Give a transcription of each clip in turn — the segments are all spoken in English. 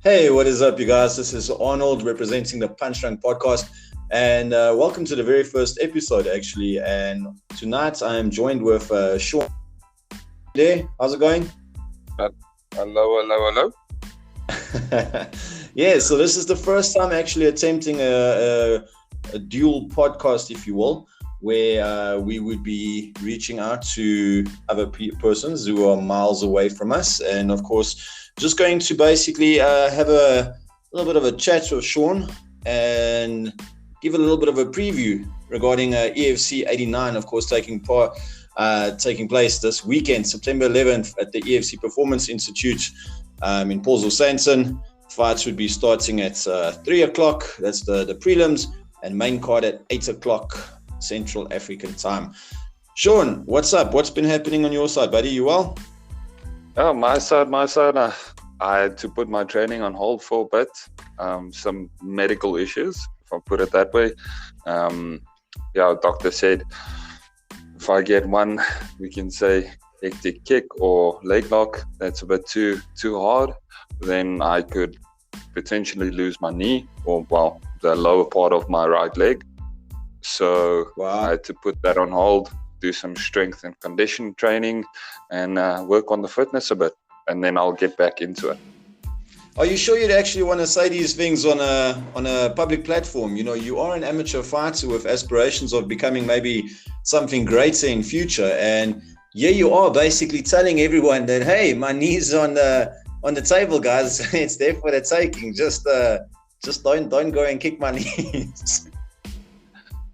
Hey, what is up, you guys? This is Arnold representing the Punch Drunk podcast, and welcome to the very first episode, actually. And tonight I am joined with Sean. There, how's it going? Hello. Yeah, so this is the first time actually attempting a dual podcast, if you will, where we would be reaching out to other persons who are miles away from us, and of course, just going to basically have a little bit of a chat with Sean and give a little bit of a preview regarding EFC 89, of course, taking place this weekend, September 11th, at the EFC Performance Institute in Paulsville, Sanson. Fights would be starting at 3 o'clock. That's the prelims, and main card at 8 o'clock Central African time. Sean, what's up? What's been happening on your side, buddy? You well? Oh, my side. I had to put my training on hold for a bit. Some medical issues, if I put it that way. Doctor said if I get one, we can say hectic kick or leg lock, that's a bit too hard, then I could potentially lose my knee or, the lower part of my right leg. So I had to put that on hold, do some strength and condition training, and work on the fitness a bit, and then I'll get back into it. Are you sure you'd actually want to say these things on a public platform? You know, you are an amateur fighter with aspirations of becoming maybe something greater in future, and you are basically telling everyone that, hey, my knee's on the table, guys. It's there for the taking. Just don't go and kick my knees.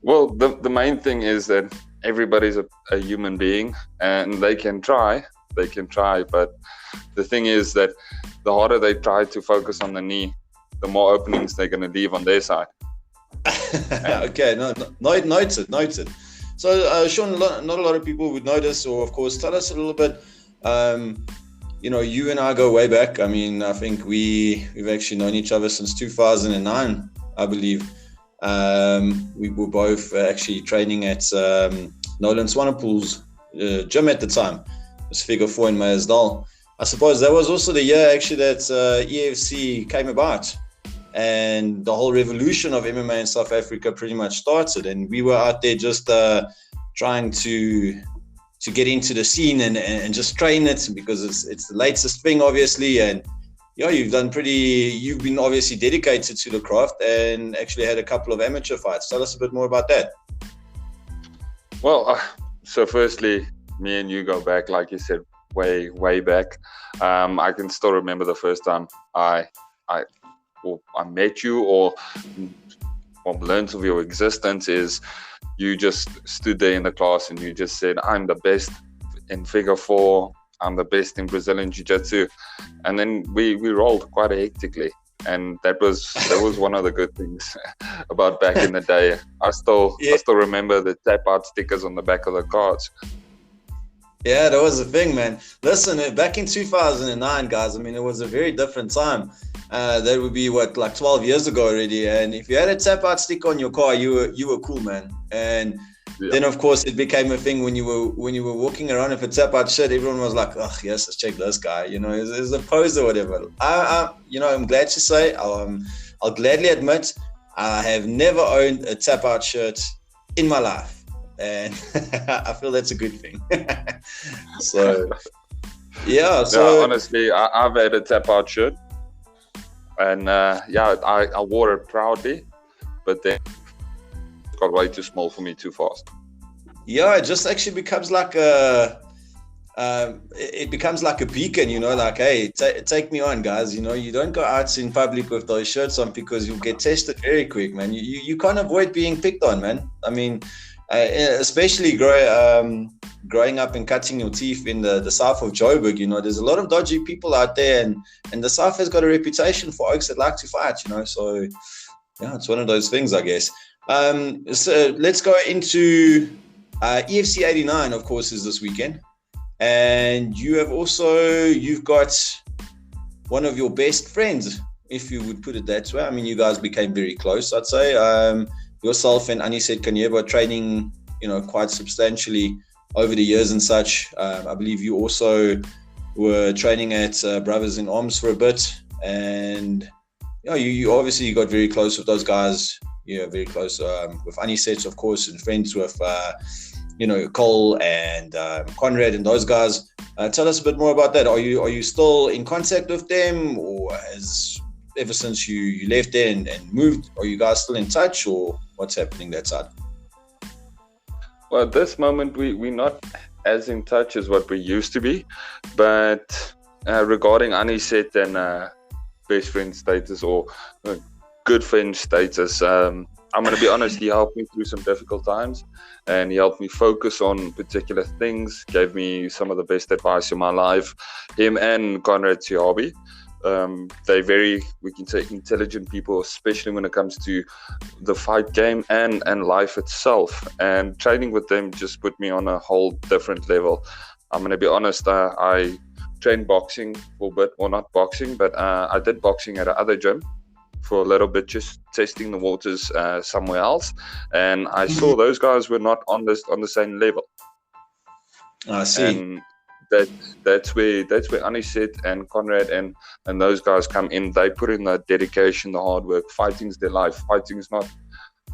Well, the main thing is that everybody's a human being, and they can try, but the thing is that the harder they try to focus on the knee, the more openings they're going to leave on their side. Okay, noted. So, Sean, not a lot of people would know this, or of course, tell us a little bit. You and I go way back. I mean, I think we've actually known each other since 2009, I believe. We were both actually training at Nolan Swanepoel's gym at the time. It was Figure 4 in Meyersdal. I suppose that was also the year actually that EFC came about, and the whole revolution of MMA in South Africa pretty much started. And we were out there just trying to get into the scene and just train it, because it's the latest thing, obviously. And you've been obviously dedicated to the craft and actually had a couple of amateur fights. Tell us a bit more about that. Well, so firstly, me and you go back, like you said, way back. I can still remember the first time I met you or learned of your existence. Is you just stood there in the class and you just said, I'm the best in Figure 4, I'm the best in Brazilian Jiu-Jitsu, and then we rolled quite hectically, and that was one of the good things about back in the day. I still remember the tap out stickers on the back of the cards. Yeah, that was the thing, man. Listen, back in 2009, guys, I mean, it was a very different time. That would be like 12 years ago already. And if you had a tap out stick on your car, you were cool, man. And then, of course, it became a thing when you were walking around with a tap out shirt. Everyone was like, "Oh, yes, let's check this guy." He's a pose or whatever. I'm glad to say, I'll gladly admit, I have never owned a tap out shirt in my life, and I feel that's a good thing. So, yeah. So honestly, I've had a tap out shirt. And I wore it proudly, but then it got way too small for me too fast. Yeah, it just actually becomes like it becomes like a beacon, like, hey, take me on, guys. You don't go out in public with those shirts on, because you'll get tested very quick, man. You can't avoid being picked on, man. I mean, especially growing up and cutting your teeth in the south of Joburg, there's a lot of dodgy people out there, and the south has got a reputation for oaks that like to fight, so yeah, it's one of those things, I guess. So let's go into EFC 89, of course, is this weekend, and you've got one of your best friends, if you would put it that way. I mean, you guys became very close, I'd say. Yourself and Aniset Kanyeba training, quite substantially over the years and such. I believe you also were training at Brothers in Arms for a bit. And you obviously got very close with those guys. Very close with Anisette, of course, and friends with Cole and Conrad and those guys. Tell us a bit more about that. Are you still in contact with them, or ever since you left there and moved, are you guys still in touch, or what's happening that side? Well, at this moment, we're not as in touch as what we used to be, but regarding Anisette and best friend status or good friend status, I'm going to be honest, he helped me through some difficult times, and he helped me focus on particular things, gave me some of the best advice in my life. Him and Conrad Siabi, they're very, we can say, intelligent people, especially when it comes to the fight game and life itself. And training with them just put me on a whole different level. I'm going to be honest, I trained boxing for a bit, or not boxing, but I did boxing at another gym for a little bit, just testing the waters somewhere else, and I saw those guys were not on the same level. I see. And that's where Anisette and Conrad and those guys come in. They put in the dedication, the hard work. Fighting's their life. Fighting is not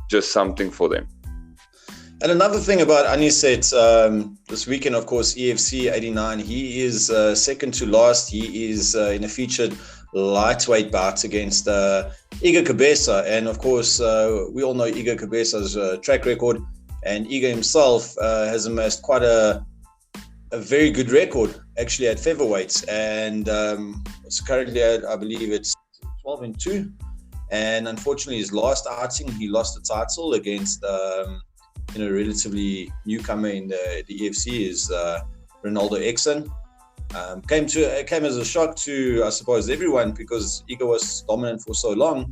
just something for them. And another thing about Anisette, this weekend, of course, EFC 89, he is second to last. He is in a featured lightweight bout against Iga Cabeza. And of course, we all know Iga Cabeza's track record, and Iga himself has amassed quite a very good record actually at featherweights, and it's currently at, I believe it's 12-2, and unfortunately his last outing he lost the title against relatively newcomer in the EFC is Ronaldo Exon. Came as a shock to, I suppose, everyone, because Iga was dominant for so long,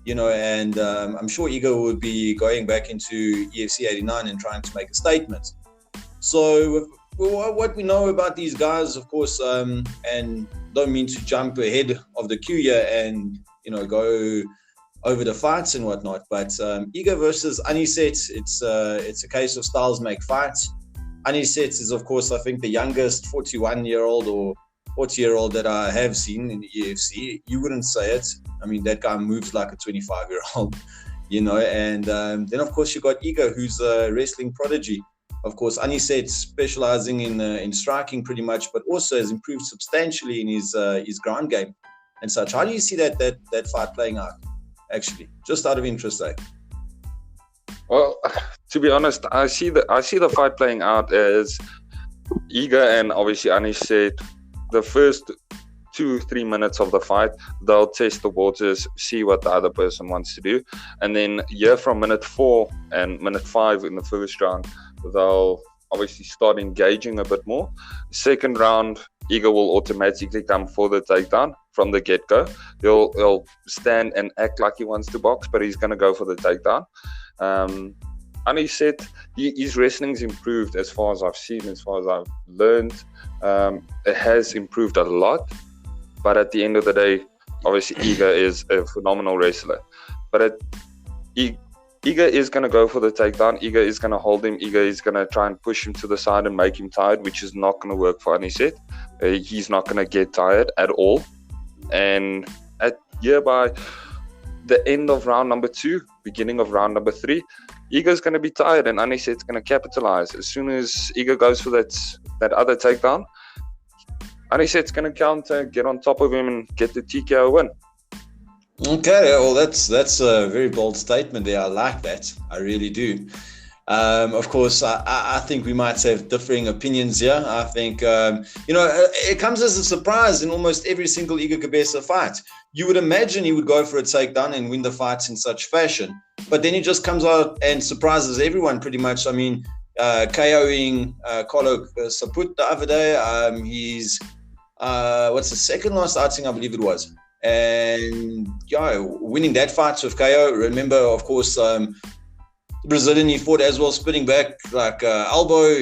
and I'm sure Iga would be going back into EFC 89 and trying to make a statement. So what we know about these guys, of course, and don't mean to jump ahead of the queue here and go over the fights and whatnot, but Iga versus Anisette, it's a case of styles make fights. Anisette is, of course, I think the youngest 41-year-old or 40-year-old that I have seen in the EFC. You wouldn't say it. I mean, that guy moves like a 25-year-old, and then, of course, you got Iga, who's a wrestling prodigy. Of course, Anisette specializing in striking pretty much, but also has improved substantially in his ground game and such. How do you see that fight playing out, actually? Just out of interest, Well, to be honest, I see the fight playing out as Iga and obviously Anisette. The first 2-3 minutes of the fight, they'll test the waters, see what the other person wants to do, and then from minute 4 and minute 5 in the first round, they'll obviously start engaging a bit more. Second round, Iga will automatically come for the takedown from the get-go. He'll stand and act like he wants to box, but he's going to go for the takedown. Anisette, his wrestling's improved as far as I've seen, as far as I've learned. It has improved a lot, but at the end of the day, obviously Iga is a phenomenal wrestler. But Iga is going to go for the takedown. Iga is going to hold him. Iga is going to try and push him to the side and make him tired, which is not going to work for Anisette. He's not going to get tired at all. And by the end of round number 2, beginning of round number 3, Iga's going to be tired and Anisette's going to capitalize. As soon as Iga goes for that other takedown, Anisette's going to counter, get on top of him and get the TKO win. Okay, well, that's a very bold statement there. I like that. I really do. Of course, I think we might have differing opinions here. I think, it comes as a surprise in almost every single Iga Cabeza fight. You would imagine he would go for a takedown and win the fights in such fashion. But then he just comes out and surprises everyone pretty much. I mean, KOing Carlo Saput the other day. He's, what's the second last outing, I believe it was. And, winning that fight with KO. Remember, of course, the Brazilian he fought as well, spinning back like elbow.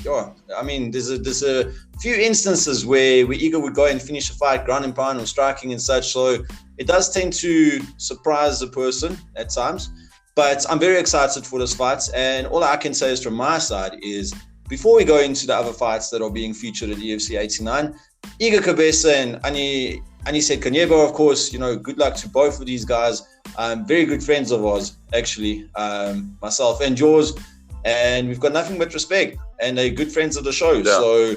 There's a few instances where Iga would go and finish a fight, ground and pound or striking and such. So it does tend to surprise the person at times. But I'm very excited for this fight. And all I can say is from my side is, before we go into the other fights that are being featured at EFC 89, Iga Cabeza and And he said, Kanyebo, of course, good luck to both of these guys. Very good friends of ours, actually, myself and yours. And we've got nothing but respect, and they're good friends of the show. Yeah. So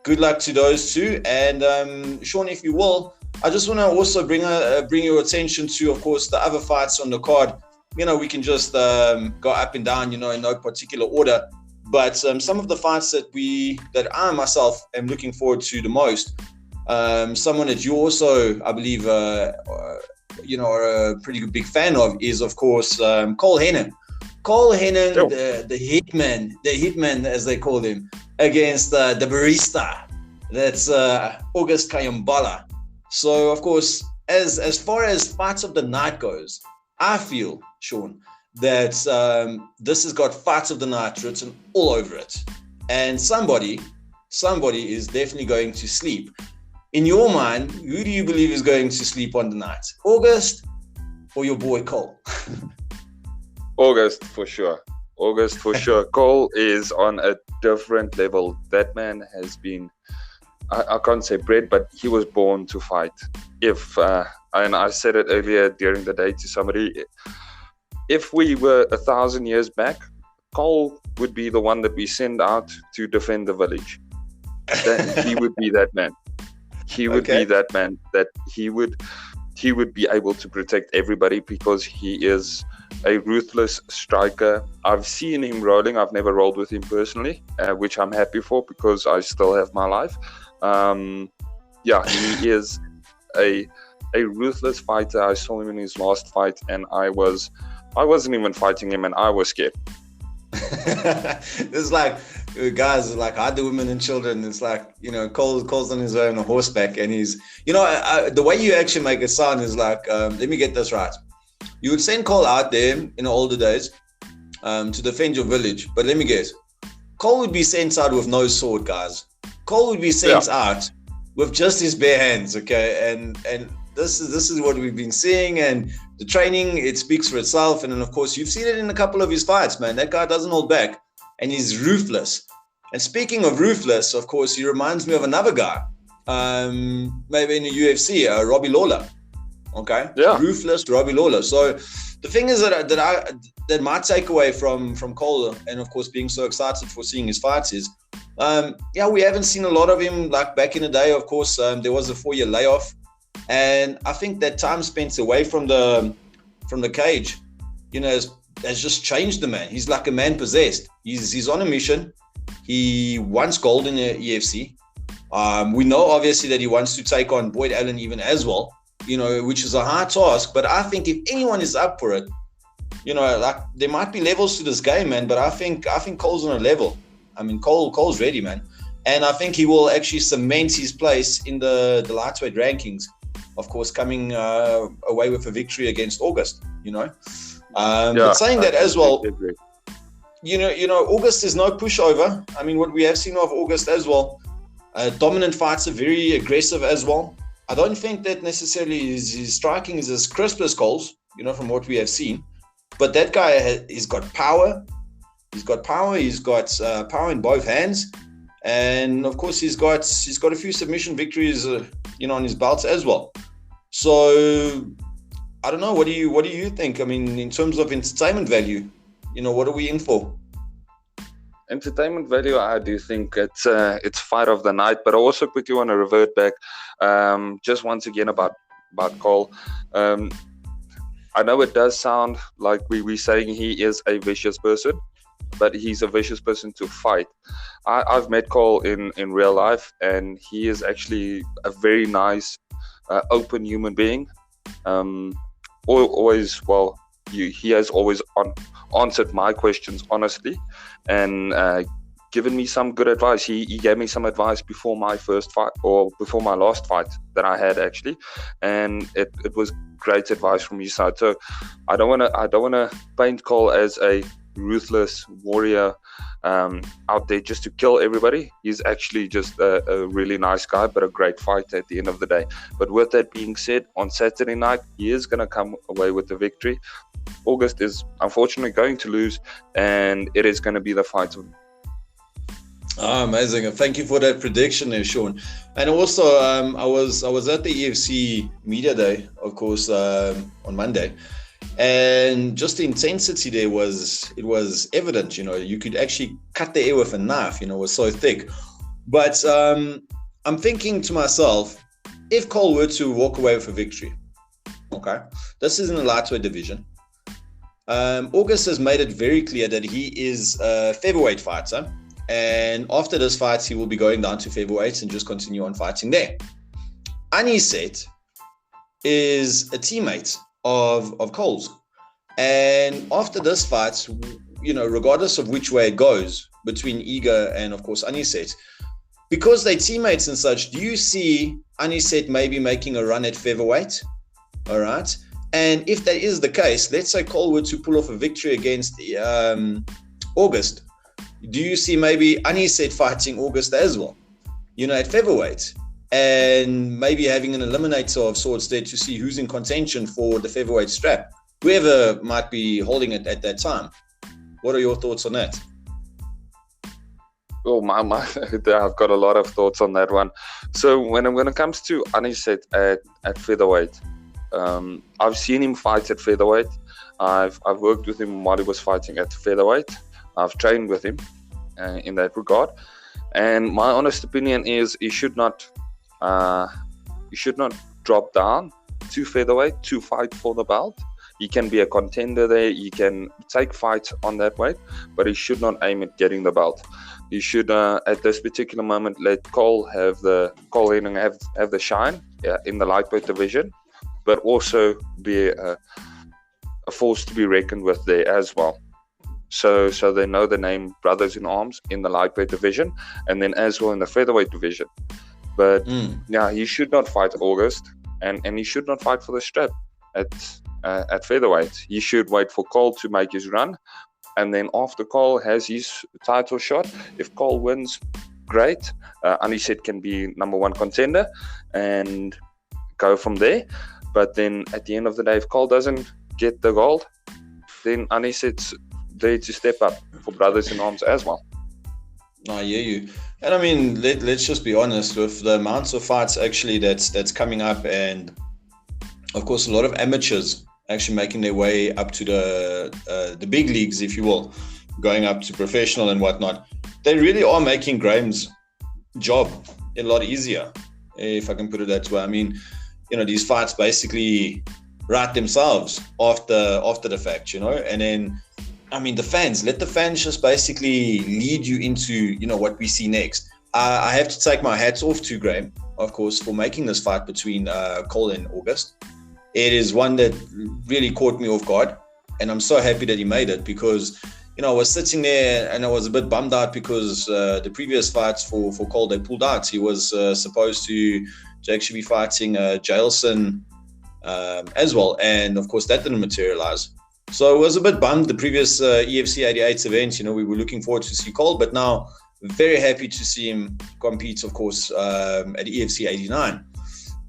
good luck to those two. And Sean, if you will, I just want to also bring your attention to, of course, the other fights on the card. We can just go up and down, in no particular order. But some of the fights that I myself am looking forward to the most. Someone that you also, I believe, are a pretty big fan of is, of course, Cole Hennon. Cole Hennon, the hitman, as they call him, against the barista. That's August Kayambala. So, of course, as far as fights of the night goes, I feel, Sean, that this has got fights of the night written all over it. And somebody is definitely going to sleep. In your mind, who do you believe is going to sleep on the night? August or your boy Cole? August for sure. Cole is on a different level. That man has been, I can't say bred, but he was born to fight. And I said it earlier during the day to somebody, if we were 1,000 years back, Cole would be the one that we send out to defend the village. He would be that man. He would be that man, that he would be able to protect everybody because he is a ruthless striker. I've seen him rolling. I've never rolled with him personally, which I'm happy for because I still have my life. He is a ruthless fighter. I saw him in his last fight, and I wasn't even fighting him, and I was scared. It's like guys like I do women and children. It's like Cole's on his own on horseback, and he's the way you actually make it sound is like let me get this right. You would send Cole out there in the older days to defend your village, but let me guess, Cole would be sent out with no sword, guys. Cole would be sent out with just his bare hands, okay? And this is what we've been seeing, and the training, it speaks for itself. And then, of course, you've seen it in a couple of his fights, man. That guy doesn't hold back, and he's ruthless. And speaking of ruthless, of course, he reminds me of another guy, maybe in the UFC, Robbie Lawler. Okay, ruthless Robbie Lawler. So the thing is that my takeaway from Cole, and of course being so excited for seeing his fights, is we haven't seen a lot of him like back in the day. Of course, there was a 4-year layoff, and I think that time spent away from the cage, has just changed the man. He's like a man possessed. He's on a mission. He wants gold in the EFC. We know obviously that he wants to take on Boyd Allen even as well. Which is a hard task, but I think if anyone is up for it, like there might be levels to this game, man, but I think Cole's on a level. I mean, Cole's ready, man. And I think he will actually cement his place in the lightweight rankings, of course, coming away with a victory against August, But saying that as well, August is no pushover. I mean, what we have seen of August as well, dominant fights are very aggressive as well. I don't think that necessarily his striking is as crisp as Cole's, from what we have seen. But that guy he's got power. He's got power. He's got power in both hands, and of course he's got a few submission victories, on his belts as well. So I don't know. What do you think? I mean, in terms of entertainment value, what are we in for? Entertainment value, I do think it's fight of the night, but I also quickly want to revert back just once again about Cole. I know it does sound like we're saying he is a vicious person, but he's a vicious person to fight. I've met Cole in real life, and he is actually a very nice, open human being. He has always answered my questions honestly, and given me some good advice. He gave me some advice before my first fight, or before my last fight that I had actually, and it was great advice from his side. So I don't want to paint Cole as a ruthless warrior out there just to kill everybody. He's actually just a really nice guy, but a great fighter at the end of the day. But with that being said, on Saturday night he is going to come away with the victory. August is unfortunately going to lose, and it is going to be the fight of Oh, amazing! Thank you for that prediction there, Sean. And also, I was at the EFC Media Day, of course, on Monday, and just the intensity there was evident. You could actually cut the air with a knife. It was so thick. But I'm thinking to myself, if Cole were to walk away with a victory, okay, this is in the lightweight division. August has made it very clear that he is a featherweight fighter. And after this fight, he will be going down to featherweights and just continue on fighting there. Aniset is a teammate of Cole's. And after this fight, regardless of which way it goes between Iga and, of course, Aniset, because they're teammates and such, do you see Aniset maybe making a run at featherweight? All right. And if that is the case, let's say Cole were to pull off a victory against August. Do you see maybe Aniset fighting August as well, at featherweight, and maybe having an eliminator of sorts there to see who's in contention for the featherweight strap, whoever might be holding it at that time? What are your thoughts on that? Oh, my, I've got a lot of thoughts on that one. So when it comes to Aniset at featherweight, I've seen him fight at featherweight. I've worked with him while he was fighting at featherweight. I've trained with him in that regard, and my honest opinion is he should not drop down to featherweight to fight for the belt. He can be a contender there. He can take fights on that weight, but he should not aim at getting the belt. He should, at this particular moment, let Cole have the shine in the lightweight division, but also be a force to be reckoned with there as well. So they know the name brothers in arms in the lightweight division, and then as well in the featherweight division. But he should not fight August, and he should not fight for the strap at featherweight. He should wait for Cole to make his run, and then after Cole has his title shot, if Cole wins, great. Aniset can be number one contender and go from there. But then at the end of the day, if Cole doesn't get the gold, then Aniset's there to step up for brothers in arms as well. I hear you. And I mean, let's just be honest with the amounts of fights actually that's coming up, and of course a lot of amateurs actually making their way up to the big leagues, if you will, going up to professional and whatnot. They really are making Graham's job a lot easier, if I can put it that way. I mean, these fights basically write themselves after the fact, and then, I mean, let the fans just basically lead you into, what we see next. I have to take my hats off to Graham, of course, for making this fight between Cole and August. It is one that really caught me off guard, and I'm so happy that he made it, because, I was sitting there and I was a bit bummed out because the previous fights for Cole, they pulled out. He was supposed to actually be fighting Jailson as well, and of course that didn't materialize. So I was a bit bummed. The previous EFC 88 event, we were looking forward to see Cole, but now very happy to see him compete, of course, at EFC 89.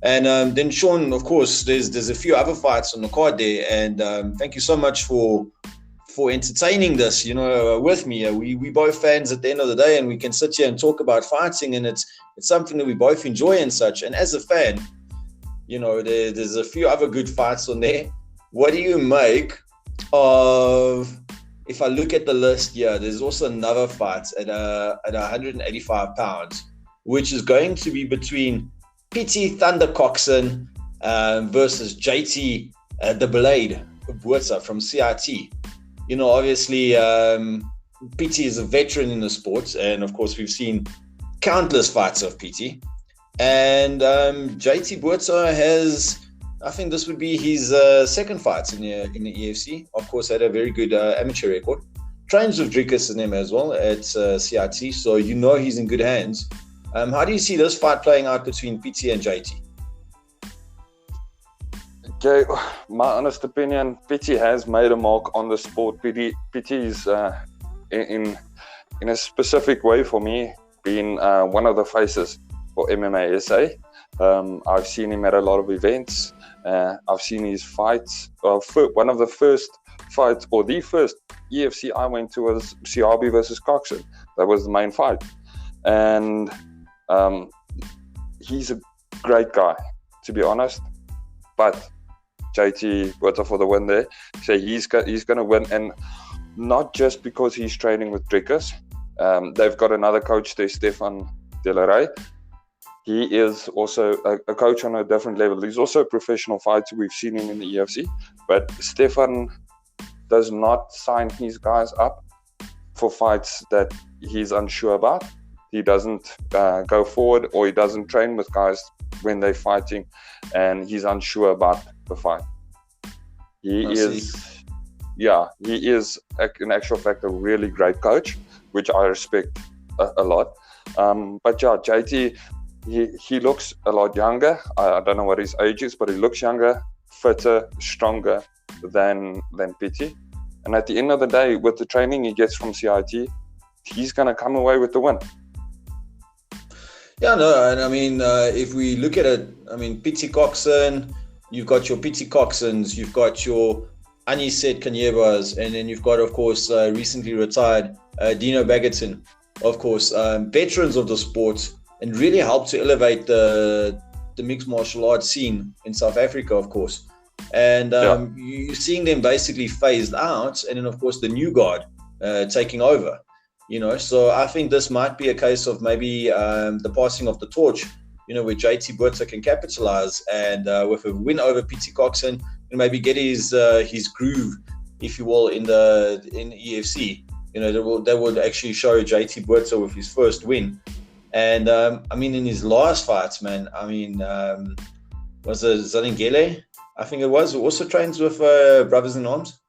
And then Sean, of course, there's a few other fights on the card there, and thank you so much for entertaining this, with me. We both fans at the end of the day, and we can sit here and talk about fighting, and it's something that we both enjoy and such. And as a fan, there's a few other good fights on there. What do you make of, if I look at the list here, there's also another fight at 185 pounds, which is going to be between Pity Thunder Coxon versus JT the Blade Buerta from CIT. Obviously, Pity is a veteran in the sport, and of course we've seen countless fights of Pity. And JT Buerta has, I think this would be his second fight in the EFC. Of course, had a very good amateur record. Trains with Drickus and him as well at CIT, so he's in good hands. How do you see this fight playing out between PT and JT? Okay, my honest opinion, PT has made a mark on the sport. PT is in a specific way for me been one of the faces for MMA SA. I've seen him at a lot of events. I've seen his fights. One of the first fights, or the first EFC I went to, was CRB versus Coxon. That was the main fight. and he's a great guy, to be honest. But JT Botha for the win there. So he's going to win, and not just because he's training with Drickers. They've got another coach there, Stefan Delaray. He is also a coach on a different level. He's also a professional fighter. We've seen him in the EFC. But Stefan does not sign his guys up for fights that he's unsure about. He doesn't go forward, or he doesn't train with guys when they're fighting and he's unsure about the fight. He is in actual fact a really great coach, which I respect a lot. But yeah, JT, he looks a lot younger. I don't know what his age is, but he looks younger, fitter, stronger than Pity. And at the end of the day, with the training he gets from CIT, he's going to come away with the win. Yeah, no, and I mean, if we look at it, I mean, Pity Coxon, you've got your Pity Coxons, you've got your Aniset Kanyebas, and then you've got, of course, recently retired Dino Bagatson, of course, veterans of the sport, and really helped to elevate the mixed martial arts scene in South Africa, of course. And you're seeing them basically phased out, and then, of course, the new guard taking over. So I think this might be a case of maybe the passing of the torch, where JT Botha can capitalize and with a win over Pity Coxon and maybe get his groove, if you will, in EFC. That would actually show JT Botha with his first win. And I mean, in his last fights, man, I mean, was it Zaningele? I think it was. Who also trains with Brothers in Arms,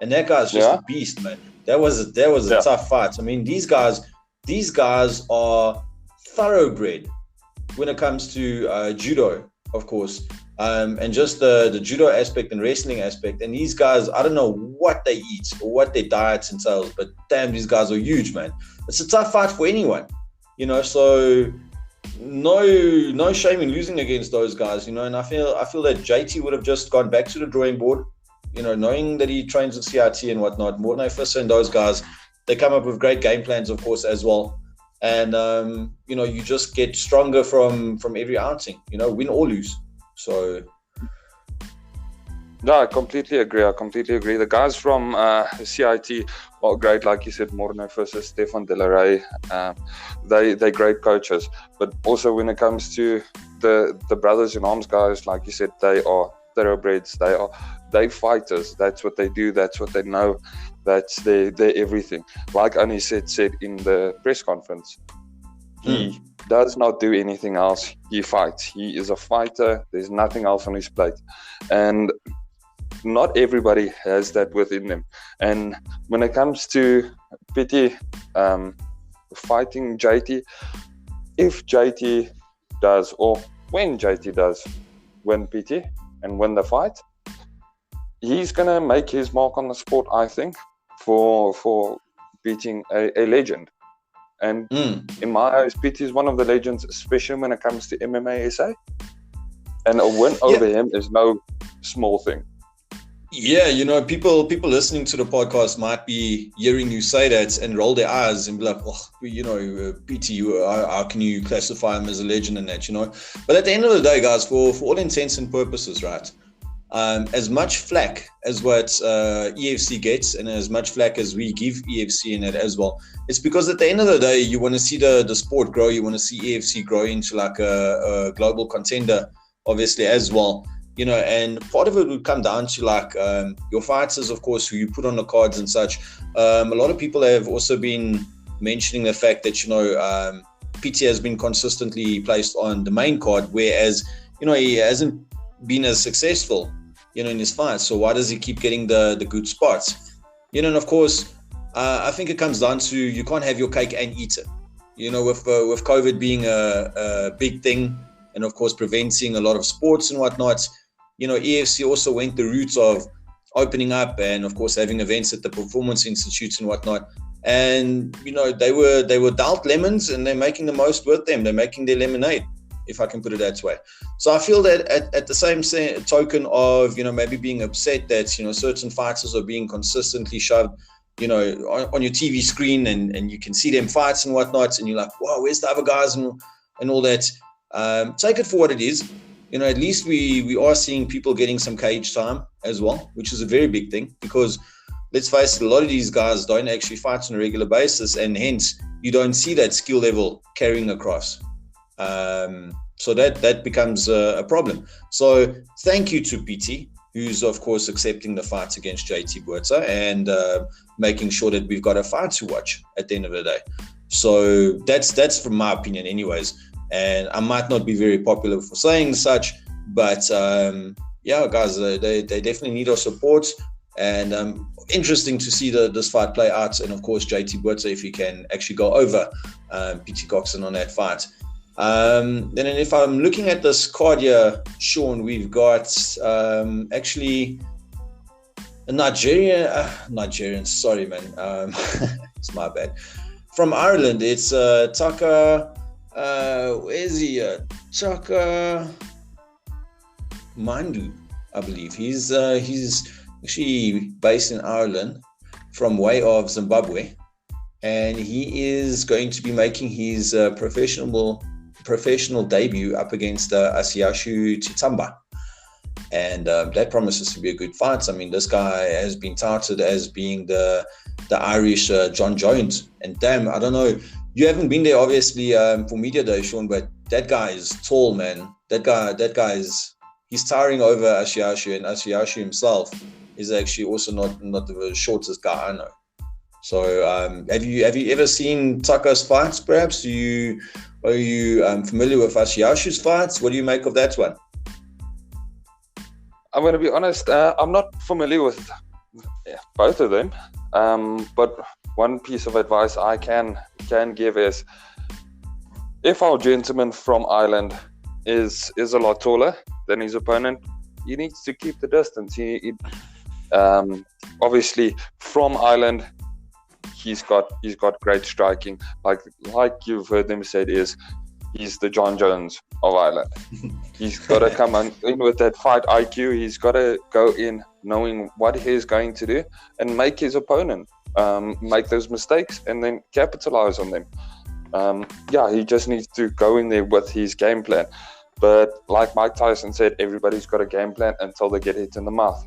and that guy's just a beast, man. That was a tough fight. I mean, these guys are thoroughbred when it comes to judo, of course, and just the judo aspect and wrestling aspect. And these guys, I don't know what they eat or what their diets entails, but damn, these guys are huge, man. It's a tough fight for anyone, So no shame in losing against those guys, And I feel that JT would have just gone back to the drawing board. Knowing that he trains with CIT and whatnot, Morne Visser and those guys, they come up with great game plans, of course, as well. And, you just get stronger from every outing, win or lose. So. No, I completely agree. The guys from CIT are great, like you said, Morne Visser, Stefan Delaray. They're great coaches. But also when it comes to the Brothers in Arms guys, like you said, they are thoroughbreds. They fighters. That's what they do. That's what they know. That's their everything. Like Aniset said in the press conference, he does not do anything else. He fights. He is a fighter. There's nothing else on his plate. And not everybody has that within them. And when it comes to Pity fighting JT, if JT does, or when JT does win Pity and win the fight, he's going to make his mark on the sport, I think, for beating a legend. And in my eyes, Pity is one of the legends, especially when it comes to MMA SA. And a win over him is no small thing. Yeah, people listening to the podcast might be hearing you say that and roll their eyes and be like, Pity, how can you classify him as a legend and that, But at the end of the day, guys, for all intents and purposes, right, as much flack as what EFC gets and as much flack as we give EFC in it as well, it's because at the end of the day, you want to see the sport grow. You want to see EFC grow into like a global contender, obviously, as well. And part of it would come down to like your fighters, of course, who you put on the cards and such. A lot of people have also been mentioning the fact that, PT has been consistently placed on the main card, whereas, he hasn't been as successful, in his fights. So why does he keep getting the good spots? And of course, I think it comes down to you can't have your cake and eat it. With COVID being a big thing and, of course, preventing a lot of sports and whatnot, EFC also went the route of opening up and, of course, having events at the performance institutes and whatnot. And, they were dealt lemons and they're making the most with them. They're making their lemonade, if I can put it that way. So I feel that at the same token of, maybe being upset that, certain fighters are being consistently shoved, on your TV screen, and you can see them fights and whatnot, and you're like, wow, where's the other guys and all that. Take it for what it is. At least we are seeing people getting some cage time as well, which is a very big thing, because let's face it, a lot of these guys don't actually fight on a regular basis, and hence you don't see that skill level carrying across. So that becomes a problem. So thank you to PT, who's of course accepting the fight against JT Botha and making sure that we've got a fight to watch at the end of the day. So that's from my opinion anyways. And I might not be very popular for saying such, but guys, they definitely need our support. And interesting to see this fight play out. And of course, JT Botha, if he can actually go over PT Coxon on that fight. Then if I'm looking at this card here, Sean, we've got actually a Nigerian, sorry, man. It's my bad. From Ireland, it's Taka... where is he? Chaka Mandu, I believe. He's actually based in Ireland, from way of Zimbabwe, and he is going to be making his professional debut up against Asiashu Chitamba, and that promises to be a good fight. I mean, this guy has been touted as being the Irish John Jones, and damn, I don't know. You haven't been there, obviously, for Media Day, Sean, but that guy is tall, man. That guy he's towering over Asiashu, and Asiashu himself is actually also not the shortest guy I know. So, have you ever seen Taka's fights? Perhaps are you familiar with Asiashu's fights? What do you make of that one? I'm going to be honest. I'm not familiar with both of them, but one piece of advice I can give is, if our gentleman from Ireland is a lot taller than his opponent, he needs to keep the distance. He obviously from Ireland, he's got great striking. Like you've heard them say, he's the John Jones of Ireland. He's got to come in with that fight IQ. He's got to go in knowing what he's going to do and make his opponent make those mistakes and then capitalize on them. He just needs to go in there with his game plan. But like Mike Tyson said, everybody's got a game plan until they get hit in the mouth.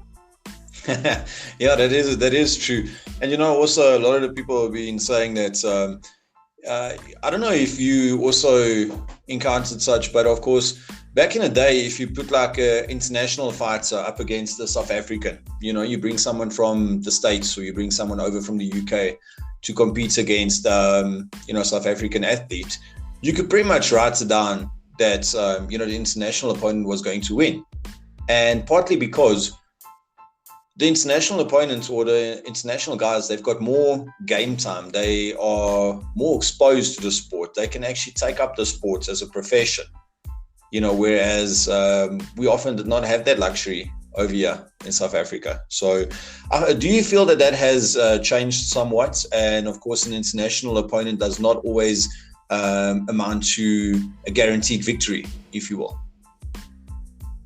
Yeah, that is true. And also a lot of the people have been saying that I don't know if you also encountered such, but of course back in the day, if you put like an international fighter up against a South African, you bring someone from the States or you bring someone over from the UK to compete against South African athlete, you could pretty much write it down that the international opponent was going to win. And partly because the international opponents or the international guys, they've got more game time. They are more exposed to the sport. They can actually take up the sport as a profession, whereas we often did not have that luxury over here in South Africa. So do you feel that has changed somewhat? And of course, an international opponent does not always amount to a guaranteed victory, if you will.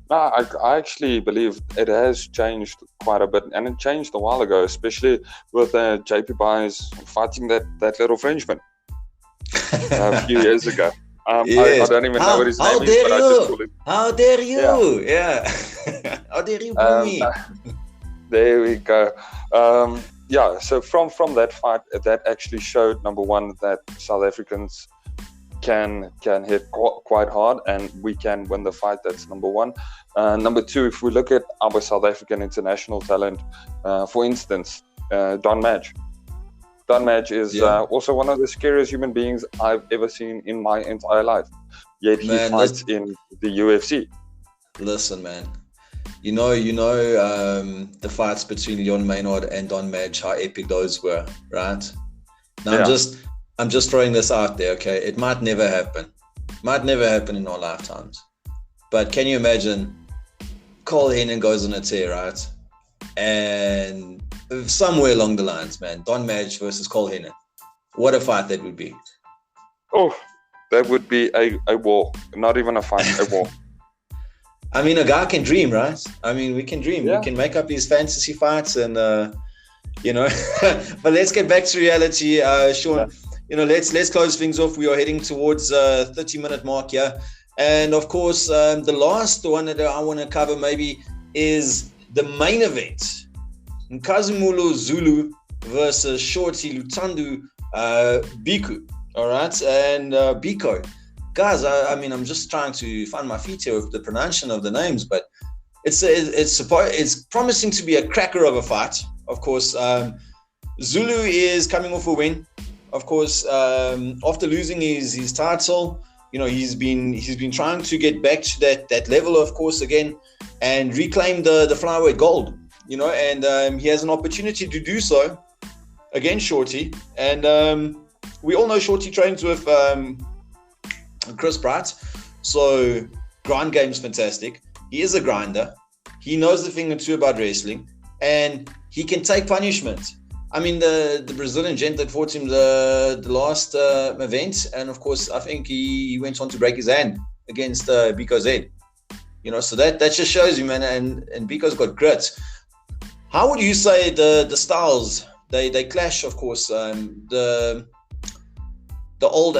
No, I actually believe it has changed quite a bit, and it changed a while ago, especially with JP Buys fighting that little Frenchman a few years ago. Yes. I don't even know what his name is, but I just call him. How dare you? Yeah. How dare you boo me? There we go. So from that fight, that actually showed, number one, that South Africans can hit quite hard, and we can win the fight. That's number one. Number two, if we look at our South African international talent, for instance, Don Madge. Don Madge is also one of the scariest human beings I've ever seen in my entire life. Yet he fights in the UFC. Listen, man. The fights between Leon Maynard and Don Madge, how epic those were, right? Now I'm just throwing this out there, okay? It might never happen. Might never happen in our lifetimes. But can you imagine Cole Hennon goes on a tear, right? And somewhere along the lines, man, Don Madge versus Cole Hennon. What a fight that would be. Oh, that would be a war. Not even a fight, a war. I mean, a guy can dream, right? I mean, we can dream. Yeah. We can make up these fantasy fights and, you know. But let's get back to reality, Sean. You know, let's close things off. We are heading towards 30-minute mark here, and of course, the last one that I want to cover maybe is the main event: Nkazumulo Zulu versus Shorty Lutandu Biku. All right, and Biko. Guys, I mean, I'm just trying to find my feet here with the pronunciation of the names, but it's promising to be a cracker of a fight. Of course, Zulu is coming off a win. Of course, after losing his title, you know, he's been trying to get back to that level, of course, again, and reclaim the flyweight gold. You know, and he has an opportunity to do so against Shorty, and we all know Shorty trains with Chris Pratt, so grind game's fantastic. He is a grinder. He knows a thing or two about wrestling, and he can take punishment. I mean, the Brazilian gent that fought him the last event, and of course, I think he went on to break his hand against Biko Z. You know, so that just shows you, man, and Biko's got grit. How would you say the styles they clash? Of course, the old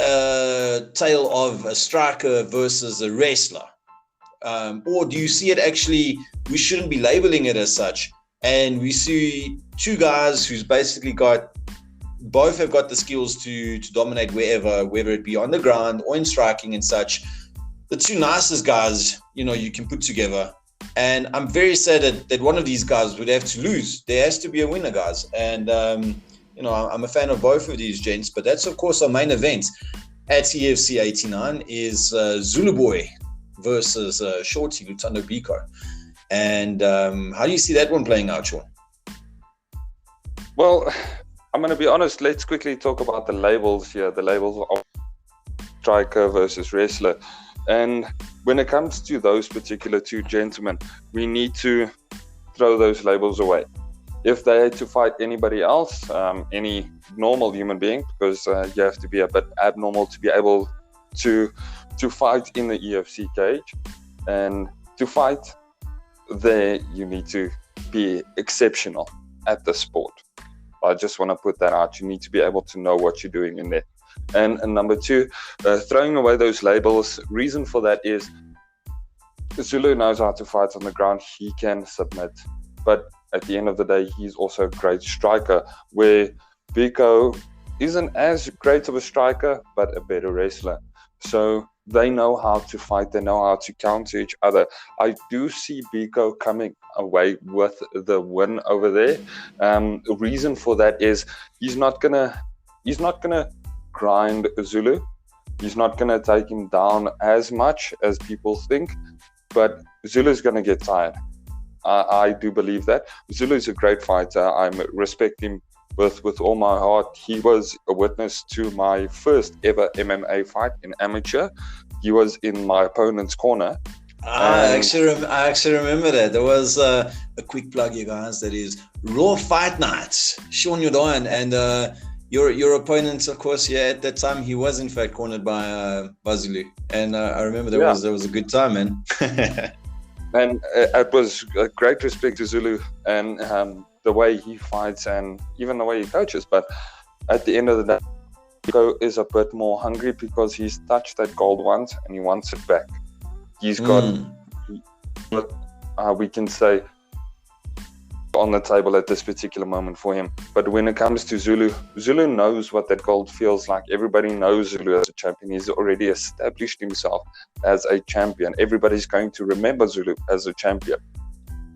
tale of a striker versus a wrestler, or do you see it actually? We shouldn't be labeling it as such, and we see two guys who's basically both have got the skills to dominate wherever, whether it be on the ground or in striking and such. The two nicest guys, you know, you can put together. And I'm very sad that one of these guys would have to lose. There has to be a winner, guys. And, you know, I'm a fan of both of these gents. But that's, of course, our main event at EFC 89 is Zulu Boy versus Shorty Lutando Biko. And how do you see that one playing out, Sean? Well, I'm going to be honest. Let's quickly talk about the labels here. The labels of striker versus wrestler. And when it comes to those particular two gentlemen, we need to throw those labels away. If they had to fight anybody else, any normal human being, because you have to be a bit abnormal to be able to fight in the EFC cage, and to fight there, you need to be exceptional at the sport. I just want to put that out. You need to be able to know what you're doing in there. And number two, throwing away those labels. Reason for that is Zulu knows how to fight on the ground. He can submit. But at the end of the day, he's also a great striker, where Biko isn't as great of a striker, but a better wrestler. So they know how to fight. They know how to counter each other. I do see Biko coming away with the win over there. The reason for that is he's not gonna grind Zulu. He's not going to take him down as much as people think, but Zulu's going to get tired. I do believe that. Zulu's a great fighter. I respect him with all my heart. He was a witness to my first ever MMA fight in amateur. He was in my opponent's corner. I actually remember that. There was a quick plug, you guys, that is Raw Fight Nights, Sean Jordaan, and your opponent, of course, yeah, at that time, he was in fact cornered by Zulu. And I remember there was a good time, man. And it was a great respect to Zulu and the way he fights and even the way he coaches. But at the end of the day, Biko is a bit more hungry because he's touched that gold once and he wants it back. He's got, we can say, on the table at this particular moment for him. But when it comes to Zulu knows what that gold feels like. Everybody knows Zulu as a champion. He's already established himself as a champion. Everybody's going to remember Zulu as a champion.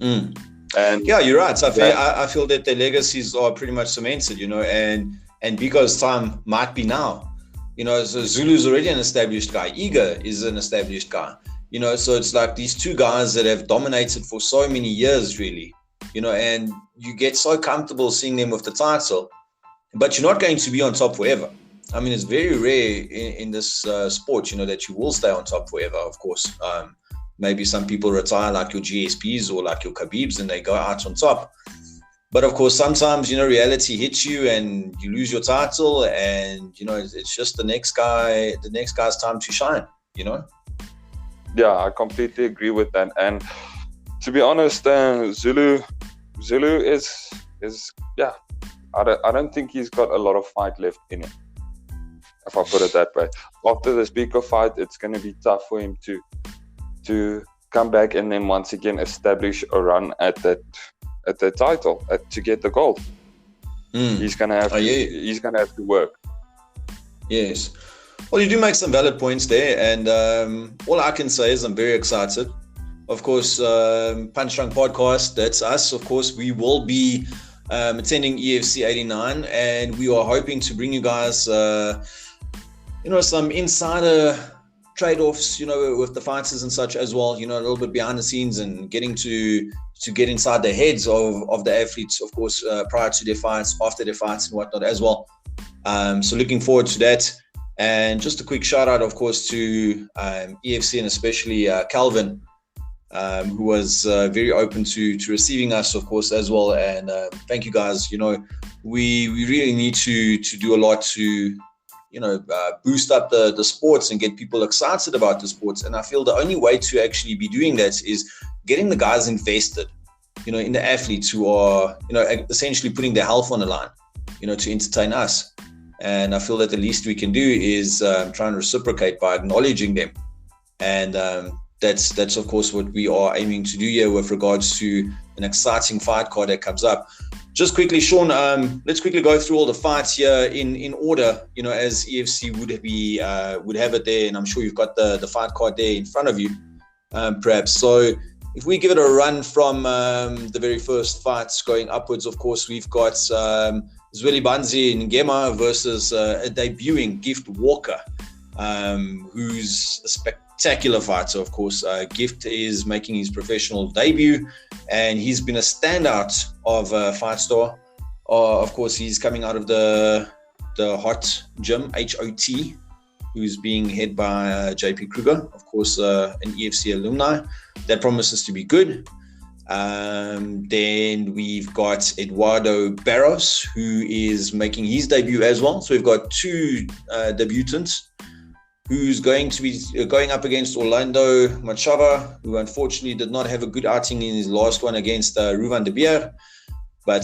And yeah, you're right. I feel that their legacies are pretty much cemented, you know, and Biko's time might be now. You know, so Zulu's already an established guy. Iga is an established guy. You know, so it's like these two guys that have dominated for so many years, really. You know, and you get so comfortable seeing them with the title, but you're not going to be on top forever. I mean, it's very rare in this sport, you know, that you will stay on top forever, of course. Maybe some people retire like your GSPs or like your Khabibs and they go out on top. But of course, sometimes, you know, reality hits you and you lose your title and, you know, it's just the next guy's time to shine, you know? Yeah, I completely agree with that. And to be honest, Zulu is I don't think he's got a lot of fight left in him, if I put it that way. After the Speaker fight, it's going to be tough for him to come back and then once again establish a run at that title to get the gold. He's going to have to work. Yes. Well, you do make some valid points there, and all I can say is I'm very excited. Of course, Punch Drunk Podcast, that's us. Of course, we will be attending EFC 89, and we are hoping to bring you guys, some insider trade-offs, with the fighters and such as well, a little bit behind the scenes and getting to get inside the heads of the athletes, of course, prior to their fights, after their fights and whatnot as well. So looking forward to that. And just a quick shout out, of course, to EFC and especially Calvin, who was very open to receiving us, of course, as well. And thank you guys. We really need to do a lot to, boost up the sports and get people excited about the sports. And I feel the only way to actually be doing that is getting the guys invested, in the athletes who are, essentially putting their health on the line, to entertain us. And I feel that the least we can do is try and reciprocate by acknowledging them. And that's of course what we are aiming to do here with regards to an exciting fight card that comes up. Just quickly, Sean, let's quickly go through all the fights here in order, as EFC would have it there, and I'm sure you've got the fight card there in front of you, perhaps. So if we give it a run from the very first fights going upwards, of course, we've got Zweli Banzi Ngema versus a debuting Gift Walker, who's a spectacular fighter, of course. Gift is making his professional debut, and he's been a standout of Fight Star. Of course, he's coming out of the Hot Gym, HOT, who's being head by JP Kruger, of course, an EFC alumni. That promises to be good. Then we've got Eduardo Barros, who is making his debut as well. So we've got two debutants, who's going to be going up against Orlando Machava, who unfortunately did not have a good outing in his last one against Ruvan de Beer, but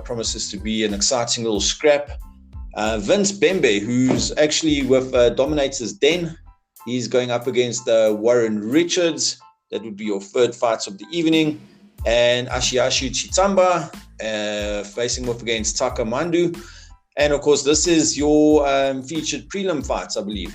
promises to be an exciting little scrap. Vince Bembe, who's actually with Dominators Den, he's going up against Warren Richards. That would be your third fight of the evening. And Ashiashi Chitamba facing off against Taka Mandu. And of course, this is your featured prelim fights, I believe.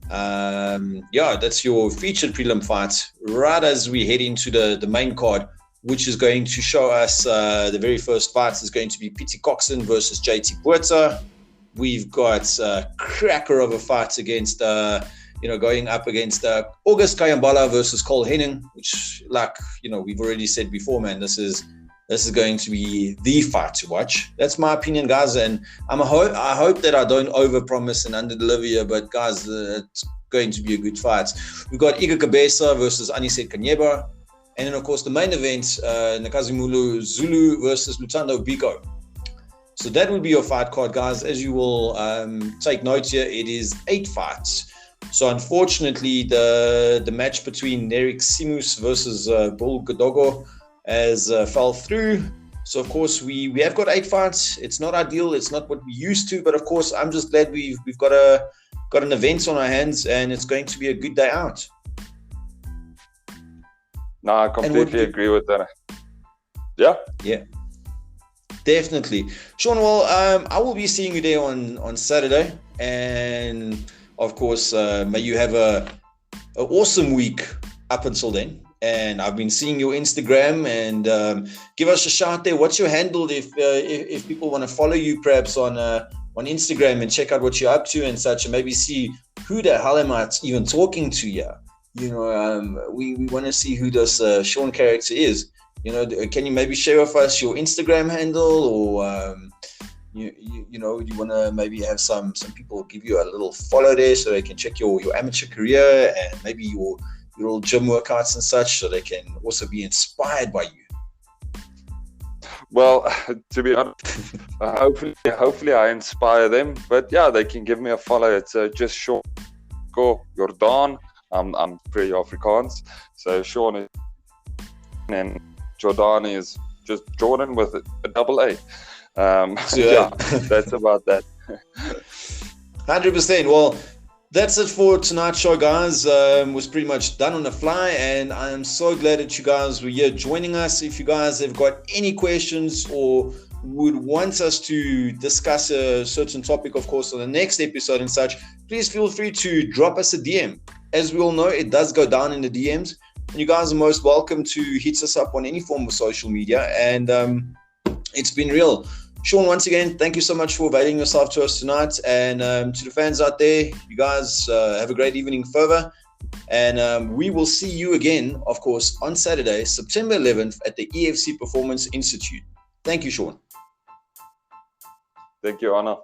That's your featured prelim fight right as we head into the main card, which is going to show us the very first fight is going to be Pity Coxon versus JT Puerta. We've got a cracker of a fight against going up against August Kayambala versus Cole Henning, which, we've already said before, man, this is going to be the fight to watch. That's my opinion, guys, and I hope that I don't overpromise and underdeliver here, but guys, it's going to be a good fight. We've got Iga Kabesa versus Aniset Kanyeba, and then of course the main event, Nakazimulu Zulu versus Lutando Biko. So that will be your fight card, guys. As you will take note here, it is 8 fights. So unfortunately, the match between Nerik Simus versus Bull Godogo has fell through. So of course we have got 8 fights. It's not ideal. It's not what we used to, but of course I'm just glad we've got an event on our hands, and it's going to be a good day out. No, I completely agree with that. Yeah. Definitely. Sean, well, I will be seeing you there on Saturday, and of course, may you have an awesome week up until then. And I've been seeing your Instagram, and give us a shout there. What's your handle if people want to follow you, perhaps on Instagram, and check out what you're up to and such, and maybe see who the hell am I even talking to here? We want to see who this Sean character is. Can you maybe share with us your Instagram handle, or you want to maybe have some people give you a little follow there so they can check your amateur career and maybe your little gym workouts and such, so they can also be inspired by you? Well, to be honest, hopefully I inspire them. But yeah, they can give me a follow. It's just Sean Jordaan. I'm pretty Afrikaans, so Sean is, and Jordaan is just Jordaan with a double A. Yeah. That's about that. 100%. Well, that's it for tonight's show, guys. Was pretty much done on the fly, and I am so glad that you guys were here joining us. If you guys have got any questions or would want us to discuss a certain topic, of course, on the next episode and such, please feel free to drop us a DM. As we all know, it does go down in the DMs. And you guys are most welcome to hit us up on any form of social media. And it's been real. Sean, once again, thank you so much for availing yourself to us tonight. And to the fans out there, you guys have a great evening further. And we will see you again, of course, on Saturday, September 11th at the EFC Performance Institute. Thank you, Sean. Thank you, Anna.